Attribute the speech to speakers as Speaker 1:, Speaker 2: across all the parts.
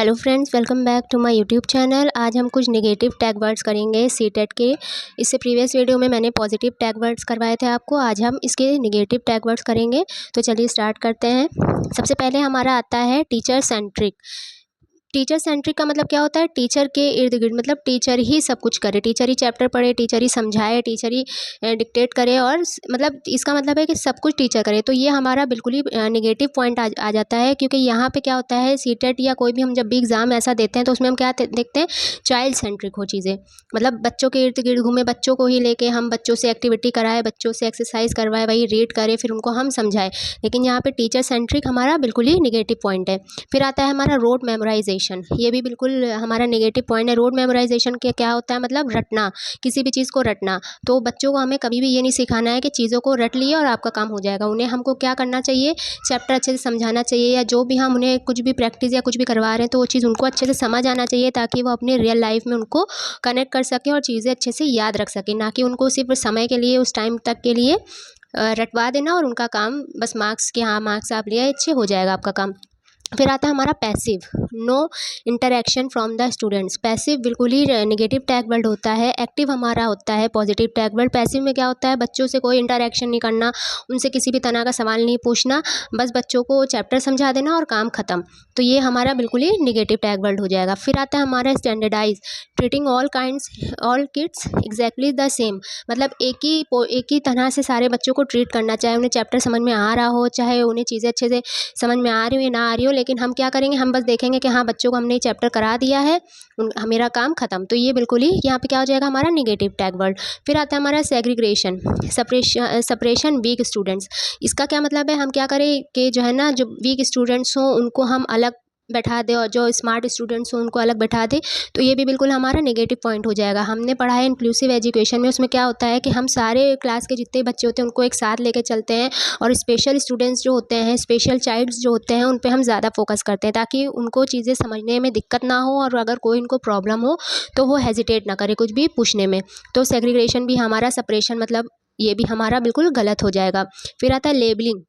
Speaker 1: Hello friends, welcome back to my YouTube channel. आज हम कुछ नेगेटिव टैग वर्ड्स करेंगे सीटेट के। इससे प्रीवियस वीडियो में मैंने पॉजिटिव टैग वर्ड्स करवाए थे आपको, आज हम इसके नेगेटिव टैग वर्ड्स करेंगे। तो चलिए स्टार्ट करते हैं। सबसे पहले हमारा आता है टीचर सेंट्रिक। टीचर सेंट्रिक का मतलब क्या होता है? टीचर के इर्द गिर्द, मतलब टीचर ही सब कुछ करे, टीचर ही चैप्टर पढ़े, टीचर ही समझाए, टीचर ही डिक्टेट करे, और मतलब इसका मतलब है कि सब कुछ टीचर करे। तो ये हमारा बिल्कुल ही नेगेटिव पॉइंट आ जाता है, क्योंकि यहाँ पे क्या होता है, सीटेट या कोई भी हम जब भी एग्ज़ाम ऐसा देते हैं तो उसमें हम क्या देखते हैं, चाइल्ड सेंट्रिक हो चीज़ें। मतलब बच्चों के इर्द गिर्द घूमे, बच्चों को ही लेके हम बच्चों से एक्टिविटी कराए, बच्चों से एक्सरसाइज करवाए, वही रीड करे, फिर उनको हम समझाए। लेकिन यहाँ पे टीचर सेंट्रिक हमारा बिल्कुल ही नेगेटिव पॉइंट है। फिर आता है हमारा रोड मेमोराइजेशन। ये भी बिल्कुल हमारा नेगेटिव पॉइंट है। रोड मेमोराइजेशन के क्या होता है, मतलब रटना, किसी भी चीज़ को रटना। तो बच्चों को हमें कभी भी ये नहीं सिखाना है कि चीज़ों को रट लिए और आपका काम हो जाएगा। उन्हें हमको क्या करना चाहिए, चैप्टर अच्छे से समझाना चाहिए, या जो भी हम उन्हें कुछ भी प्रैक्टिस या कुछ भी करवा रहे हैं तो वो चीज़ उनको अच्छे से समझ आना चाहिए, ताकि वो अपने रियल लाइफ में उनको कनेक्ट कर सकें और चीज़ें अच्छे से याद रख सकें। ना कि उनको सिर्फ समय के लिए, उस टाइम तक के लिए रटवा देना और उनका काम बस मार्क्स के, हाँ मार्क्स आप लिए अच्छे हो जाएगा आपका काम। फिर आता है हमारा passive, no interaction from the students. Passive बिल्कुल ही नेगेटिव टैग वर्ड होता है। एक्टिव हमारा होता है पॉजिटिव टैग वर्ड। पैसिव में क्या होता है, बच्चों से कोई इंटरेक्शन नहीं करना, उनसे किसी भी तरह का सवाल नहीं पूछना, बस बच्चों को चैप्टर समझा देना और काम ख़त्म। तो ये हमारा बिल्कुल ही नेगेटिव टैग वर्ड हो जाएगा। फिर आता है हमारा standardize, treating all kids exactly the same. मतलब एक ही तरह से सारे बच्चों को ट्रीट करना, चाहे उन्हें चैप्टर समझ में आ रहा हो, चाहे उन्हें चीज़ें अच्छे से समझ में आ रही हो या ना आ रही हो, लेकिन हम क्या करेंगे, हम बस देखेंगे कि हाँ बच्चों को हमने चैप्टर करा दिया है, मेरा काम खत्म। तो ये बिल्कुल ही यहाँ पे क्या हो जाएगा, हमारा नेगेटिव टैग वर्ड। फिर आता है हमारा सेग्रीग्रेशन, सेपरेशन वीक स्टूडेंट्स। इसका क्या मतलब है, हम क्या करें कि जो है ना, जो वीक स्टूडेंट्स हों उनको हम अलग बैठा दे और जो स्मार्ट स्टूडेंट्स हों उनको अलग बैठा दे। तो ये भी बिल्कुल हमारा नेगेटिव पॉइंट हो जाएगा। हमने पढ़ा है इंक्लूसिव एजुकेशन में, उसमें क्या होता है कि हम सारे क्लास के जितने बच्चे होते हैं उनको एक साथ लेके चलते हैं, और स्पेशल स्टूडेंट्स जो होते हैं, स्पेशल चाइल्ड्स जो होते हैं, उन पे हम ज़्यादा फोकस करते हैं, ताकि उनको चीज़ें समझने में दिक्कत ना हो, और अगर कोई उनको प्रॉब्लम हो तो वो हेजिटेट ना करे कुछ भी पूछने में। तो सेग्रीगेशन भी हमारा, सेपरेशन मतलब ये भी हमारा बिल्कुल गलत हो जाएगा। फिर आता है लेबलिंग।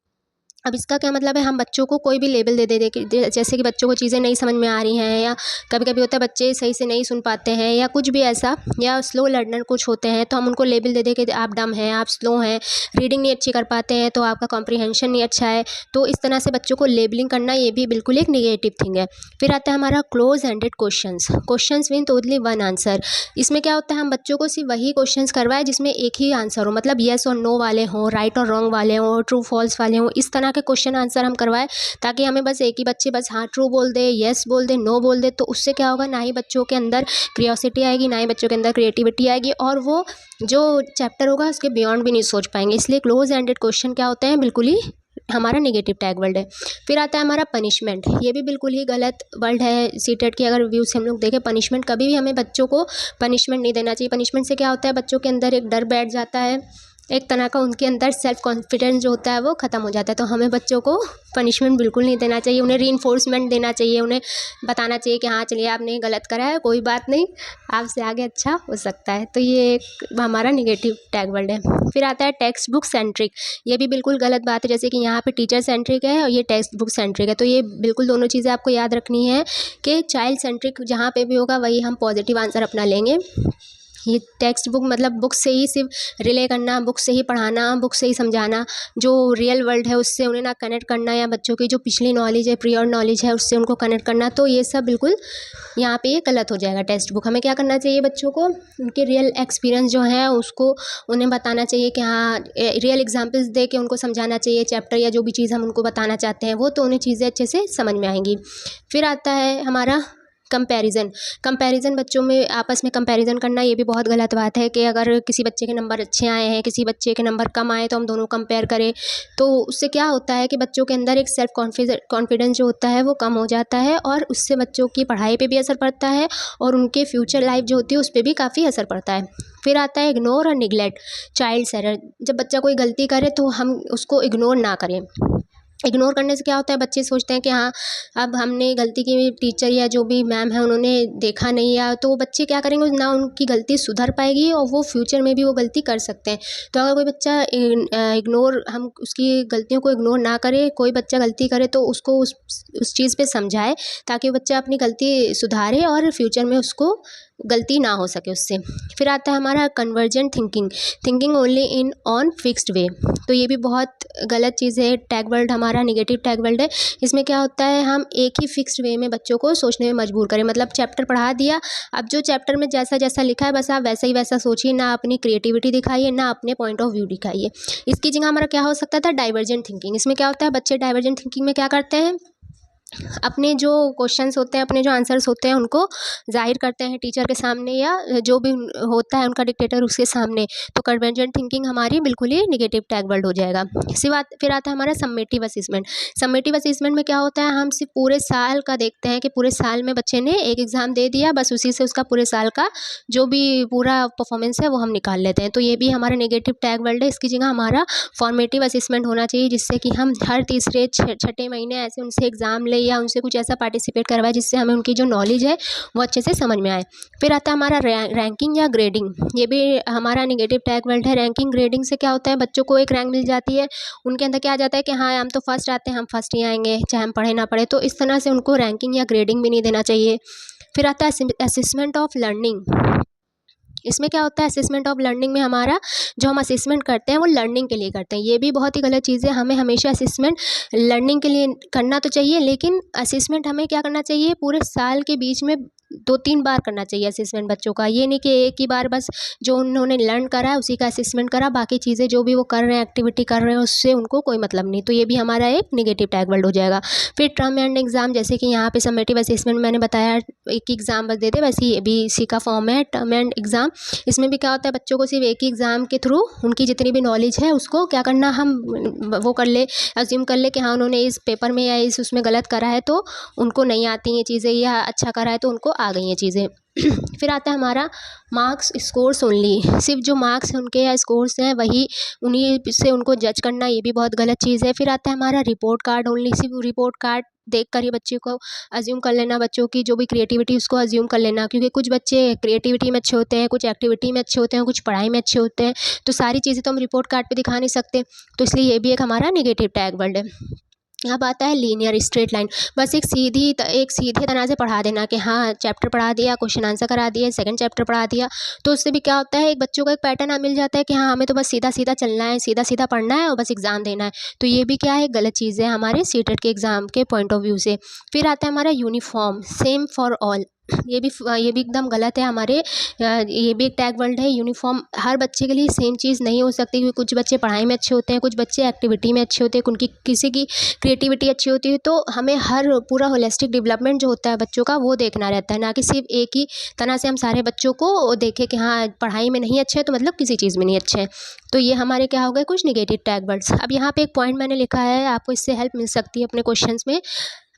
Speaker 1: अब इसका क्या मतलब है, हम बच्चों को कोई भी लेबल दे दे कि जैसे कि बच्चों को चीज़ें नहीं समझ में आ रही हैं, या कभी कभी होता है बच्चे सही से नहीं सुन पाते हैं, या कुछ भी ऐसा, या स्लो लर्नर कुछ होते हैं, तो हम उनको लेबल दे दे कि आप डम हैं, आप स्लो हैं, रीडिंग नहीं अच्छी कर पाते हैं, तो आपका कॉम्प्रिहेंशन नहीं अच्छा है। तो इस तरह से बच्चों को लेबलिंग करना, ये भी बिल्कुल एक निगेटिव थिंग है। फिर आता है हमारा close handed questions win only one answer. इसमें क्या होता है, हम बच्चों को सिर्फ वही क्वेश्चंस करवाएं जिसमें एक ही आंसर हो, मतलब येस और नो वाले हों, राइट और रॉन्ग वाले हों, ट्रू फॉल्स वाले हों, इस तरह के क्वेश्चन आंसर हम करवाएं, ताकि हमें बस एक ही बच्चे बस हाँ ट्रू बोल दे, येस बोल दे, नो बोल दे। तो उससे क्या होगा, ना ही बच्चों के अंदर क्रियोसिटी आएगी, ना ही बच्चों के अंदर क्रिएटिविटी आएगी, और वो जो चैप्टर होगा उसके बियॉन्ड भी नहीं सोच पाएंगे। इसलिए क्लोज एंडेड क्वेश्चन क्या होते हैं, बिल्कुल ही हमारा नेगेटिव टैग वर्ड है। फिर आता है हमारा पनिशमेंट। ये भी बिल्कुल ही गलत वर्ड है। सीटेट की अगर व्यू से हम लोग देखें, पनिशमेंट, कभी भी हमें बच्चों को पनिशमेंट नहीं देना चाहिए। पनिशमेंट से क्या होता है, बच्चों के अंदर एक डर बैठ जाता है, एक तरह का उनके अंदर सेल्फ कॉन्फिडेंस जो होता है वो ख़त्म हो जाता है। तो हमें बच्चों को पनिशमेंट बिल्कुल नहीं देना चाहिए, उन्हें रीइंफोर्समेंट देना चाहिए, उन्हें बताना चाहिए कि हाँ चलिए आपने गलत करा है, कोई बात नहीं, आपसे आगे अच्छा हो सकता है। तो ये एक हमारा नेगेटिव टैग वर्ड है। फिर आता है टेक्स्ट बुक सेंट्रिक। ये भी बिल्कुल गलत बात है, जैसे कि यहाँ पे टीचर सेंट्रिक है और ये टेक्स्ट बुक सेंट्रिक है। तो ये बिल्कुल दोनों चीज़ें आपको याद रखनी है कि चाइल्ड सेंट्रिक जहाँ पे भी होगा वही हम पॉजिटिव आंसर अपना लेंगे। ये टेक्स्ट बुक मतलब बुक से ही सिर्फ रिले करना, बुक से ही पढ़ाना, बुक से ही समझाना, जो रियल वर्ल्ड है उससे उन्हें ना कनेक्ट करना, या बच्चों की जो पिछली नॉलेज है, प्रियर नॉलेज है, उससे उनको कनेक्ट करना, तो ये सब बिल्कुल यहाँ पे ये गलत हो जाएगा। टेक्स्ट बुक हमें क्या करना चाहिए, बच्चों को उनके रियल एक्सपीरियंस जो है उसको उन्हें बताना चाहिए कि हाँ, रियल एग्जाम्पल्स दे के उनको समझाना चाहिए चैप्टर या जो भी चीज़ हम उनको बताना चाहते हैं वो, तो उन्हें चीज़ें अच्छे से समझ में आएंगी। फिर आता है हमारा कंपैरिजन। बच्चों में आपस में कंपैरिजन करना, ये भी बहुत गलत बात है कि अगर किसी बच्चे के नंबर अच्छे आए हैं, किसी बच्चे के नंबर कम आए, तो हम दोनों कंपेयर करें। तो उससे क्या होता है कि बच्चों के अंदर एक सेल्फ कॉन्फिडेंस जो होता है वो कम हो जाता है, और उससे बच्चों की पढ़ाई पे भी असर पड़ता है, और उनके फ्यूचर लाइफ जो होती है उस पर भी काफ़ी असर पड़ता है। फिर आता है इग्नोर और निगलेक्ट चाइल्ड्स एरर। जब बच्चा कोई गलती करे तो हम उसको इग्नोर ना करें, इग्नोर करने से क्या होता है, बच्चे सोचते हैं कि हाँ अब हमने गलती की, टीचर या जो भी मैम है उन्होंने देखा नहीं, या तो बच्चे क्या करेंगे, ना उनकी गलती सुधर पाएगी और वो फ्यूचर में भी वो गलती कर सकते हैं। तो अगर कोई बच्चा इग्नोर, हम उसकी गलतियों को इग्नोर ना करें, कोई बच्चा गलती करे तो उसको उस चीज़ पे समझाए, ताकि वो बच्चा अपनी गलती सुधारे और फ्यूचर में उसको गलती ना हो सके उससे। फिर आता है हमारा convergent thinking, thinking only in on fixed way. तो ये भी बहुत गलत चीज़ है, टैग वर्ड हमारा नेगेटिव टैग वर्ड है। इसमें क्या होता है, हम एक ही फिक्स्ड वे में बच्चों को सोचने में मजबूर करें, मतलब चैप्टर पढ़ा दिया, अब जो चैप्टर में जैसा जैसा लिखा है बस आप वैसा ही वैसा सोचिए, ना अपनी क्रिएटिविटी दिखाइए, ना अपने पॉइंट ऑफ व्यू दिखाइए। इसकी जगह हमारा क्या हो सकता था, डाइवर्जेंट थिंकिंग। इसमें क्या होता है, बच्चे डाइवर्जेंट थिंकिंग में क्या करते हैं, अपने जो क्वेश्चंस होते हैं, अपने जो आंसर्स होते हैं उनको ज़ाहिर करते हैं टीचर के सामने, या जो भी होता है उनका डिक्टेटर उसके सामने। तो कन्वर्जेंट थिंकिंग हमारी बिल्कुल ही नेगेटिव टैग वर्ड हो जाएगा। फिर आता है हमारा सम्मेटिव असेसमेंट। सम्मेटिव असेसमेंट में क्या होता है, हम सिर्फ पूरे साल का देखते हैं कि पूरे साल में बच्चे ने एक एग्ज़ाम दे दिया, बस उसी से उसका पूरे साल का जो भी पूरा परफॉर्मेंस है वो हम निकाल लेते हैं। तो ये भी हमारा नेगेटिव टैग वर्ड है। इसकी जगह हमारा फॉर्मेटिव असेसमेंट होना चाहिए, जिससे कि हम हर तीसरे छठे महीने ऐसे उनसे एग्ज़ाम ले, या उनसे कुछ ऐसा पार्टिसिपेट करवाए जिससे हमें उनकी जो नॉलेज है वो अच्छे से समझ में आए। फिर आता है हमारा रैंकिंग या ग्रेडिंग। ये भी हमारा नेगेटिव टैग वर्ड है। रैंकिंग ग्रेडिंग से क्या होता है, बच्चों को एक रैंक मिल जाती है, उनके अंदर क्या आ जाता है कि हाँ हम तो फर्स्ट आते हैं, हम फर्स्ट ही आएंगे चाहे हम पढ़े ना पढ़े। तो इस तरह से उनको रैंकिंग या ग्रेडिंग भी नहीं देना चाहिए। फिर आता है असेसमेंट ऑफ लर्निंग। इसमें क्या होता है, असेसमेंट ऑफ लर्निंग में हमारा जो हम असेसमेंट करते हैं वो लर्निंग के लिए करते हैं। ये भी बहुत ही गलत चीज़ है। हमें हमेशा असेसमेंट लर्निंग के लिए करना तो चाहिए, लेकिन असेसमेंट हमें क्या करना चाहिए, पूरे साल के बीच में 2-3 बार करना चाहिए असेसमेंट बच्चों का। ये नहीं कि एक ही बार बस जो उन्होंने लर्न करा है उसी का असेसमेंट करा, बाकी चीज़ें जो भी वो कर रहे हैं, एक्टिविटी कर रहे हैं, उससे उनको कोई मतलब नहीं। तो ये भी हमारा एक नेगेटिव टैग वर्ड हो जाएगा। फिर टर्म एंड एग्ज़ाम, जैसे कि यहाँ पे समेटिव असेसमेंट मैंने बताया एक एग्ज़ाम बस दे दे, वैसे ये भी इसी का फॉर्म है टर्म एंड एग्ज़ाम। इसमें भी क्या होता है, बच्चों को सिर्फ एक ही एग्ज़ाम के थ्रू उनकी जितनी भी नॉलेज है उसको क्या करना, हम वो कर ले, अज्यूम कर ले कि हाँ उन्होंने इस पेपर में या इस उसमें गलत करा है तो उनको नहीं आती ये चीज़ें, या अच्छा करा है तो उनको आ गई ये चीज़ें। फिर आता है हमारा मार्क्स स्कोर्स ओनली। सिर्फ जो मार्क्स हैं उनके या स्कोर्स हैं वही उन्हीं से उनको जज करना, ये भी बहुत गलत चीज़ है। फिर आता है हमारा रिपोर्ट कार्ड ओनली। सिर्फ रिपोर्ट कार्ड देख कर ही बच्चे को अज्यूम कर लेना, बच्चों की जो भी क्रिएटिविटी उसको अज्यूम कर लेना, क्योंकि कुछ बच्चे क्रिएटिविटी में अच्छे होते हैं, कुछ एक्टिविटी में अच्छे होते हैं, कुछ पढ़ाई में अच्छे होते हैं। तो सारी चीज़ें तो हम रिपोर्ट कार्ड पे दिखा नहीं सकते, तो इसलिए ये भी एक हमारा नेगेटिव टैग वर्ड है। अब आता है लीनियर स्ट्रेट लाइन। बस एक सीधे तरह से पढ़ा देना कि हाँ चैप्टर पढ़ा दिया, क्वेश्चन आंसर करा दिया, सेकंड चैप्टर पढ़ा दिया, तो उससे भी क्या होता है, एक बच्चों का एक पैटर्न मिल जाता है कि हाँ हमें तो बस सीधा सीधा चलना है, सीधा सीधा पढ़ना है और बस एग्ज़ाम देना है। तो ये भी क्या है, गलत चीज़ है हमारे सीटेट के एग्ज़ाम के पॉइंट ऑफ व्यू से। फिर आता है हमारा यूनिफॉर्म, सेम फॉर ऑल। ये भी एकदम गलत है हमारे। ये भी एक टैग वर्ड है। यूनिफॉर्म हर बच्चे के लिए सेम चीज़ नहीं हो सकती, क्योंकि कुछ बच्चे पढ़ाई में अच्छे होते हैं, कुछ बच्चे एक्टिविटी में अच्छे होते हैं, उनकी किसी की क्रिएटिविटी अच्छी होती है। तो हमें हर पूरा होलिस्टिक डेवलपमेंट जो होता है बच्चों का वो देखना रहता है, ना कि सिर्फ एक ही तरह से हम सारे बच्चों को देखें कि हाँ पढ़ाई में नहीं अच्छे हैं तो मतलब किसी चीज़ में नहीं अच्छे हैं। तो ये हमारे क्या हो गए, कुछ निगेटिव टैग वर्ड्स। अब यहाँ पे एक पॉइंट मैंने लिखा है, आपको इससे हेल्प मिल सकती है अपने क्वेश्चंस में।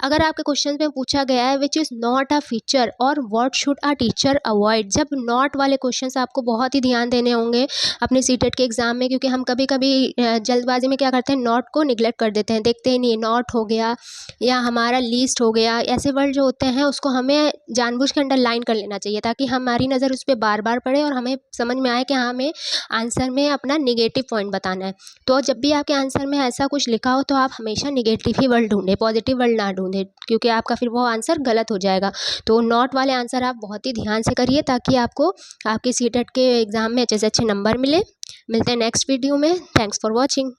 Speaker 1: अगर आपके क्वेश्चन में पूछा गया है which is not a feature और what should a teacher avoid, जब नॉट वाले क्वेश्चंस आपको बहुत ही ध्यान देने होंगे अपने सीटेट के एग्ज़ाम में, क्योंकि हम कभी कभी जल्दबाजी में क्या करते हैं, नॉट को निगलेक्ट कर देते हैं, देखते ही नहीं नॉट हो गया या हमारा लीस्ट हो गया, ऐसे वर्ड जो होते हैं उसको हमें जानबूझ के अंडरलाइन कर लेना चाहिए, ताकि हमारी नज़र उस पर बार बार पड़े और हमें समझ में आए कि हाँ हमें आंसर में अपना निगेटिव पॉइंट बताना है। तो जब भी आपके आंसर में ऐसा कुछ लिखा हो तो आप हमेशा निगेटिव ही वर्ड ढूंढें, पॉजिटिव वर्ड ना ढूंढें, क्योंकि आपका फिर वो आंसर गलत हो जाएगा। तो नॉट वाले आंसर आप बहुत ही ध्यान से करिए, ताकि आपको आपके सीटेट के एग्ज़ाम में अच्छे से अच्छे नंबर मिले। मिलते हैं नेक्स्ट वीडियो में। Thanks for watching.